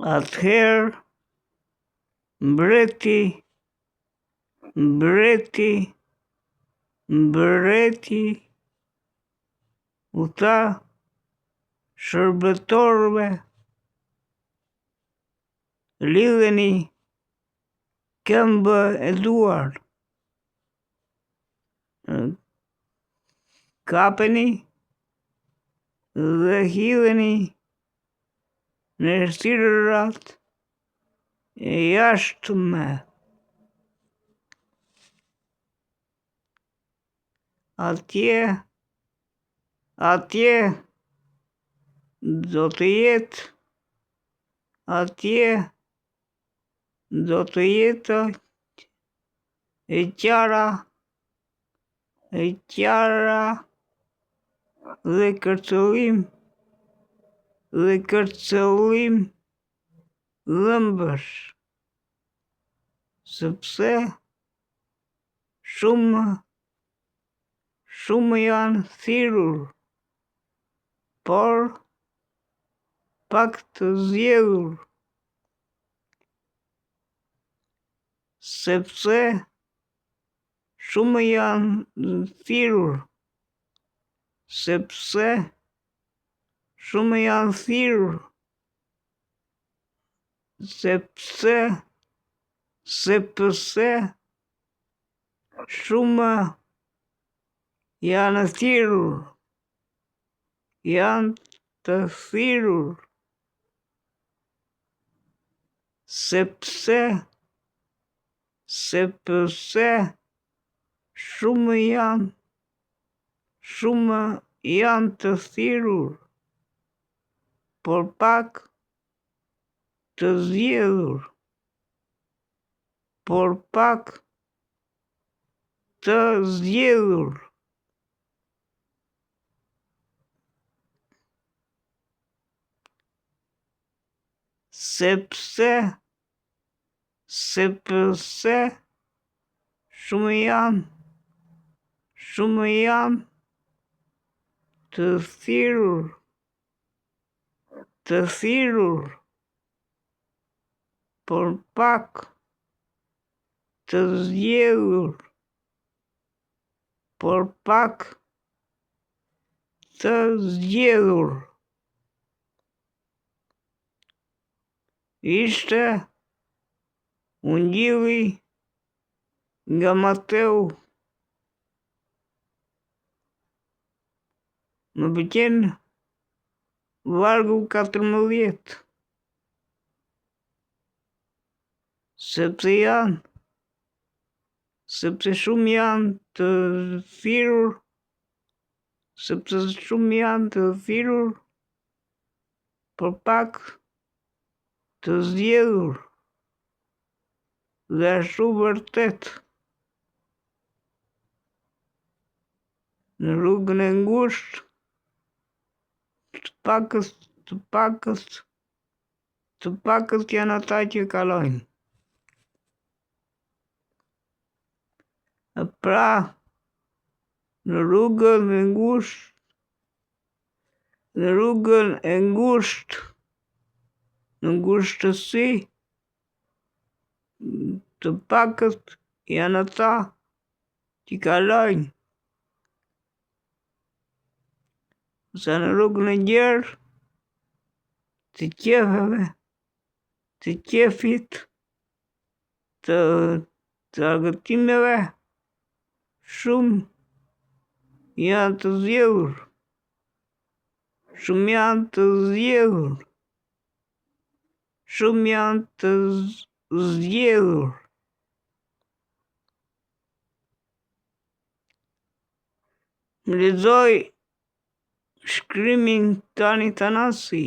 Atëherë mbreti u tha shërbëtorëve: lidheni këmbë e duar, kapeni dhe hidheni në errësirët e jashtme. Atje do të jetë e qara dhe kërcëllim dhëmbësh, sepse shumë janë thirrur, por pak të zgjedhur. Sepse shumë janë thirrur, sepse shumë janë të thirrur, por pak të zgjedhur. Sepse shumë janë të thirrur, por pak të zgjedhur. Ishte u ngjilli nga Mateu. Më pëlqen vargu 14, sepse shumë janë të thirrur, por pak të zgjedhur. Dhe ashtu vërtet, në rrugën e ngushtë të pakët janë ata që kalojnë. Pra, në rrugën e ngushtë, në ngushtësi, të pakët janë ata që kalojnë. Sa në rrugën e gjerë, të qefit, të argëtimeve, shumë janë të zgjedhur. Më lexoj shkrimin Tani Tanasi.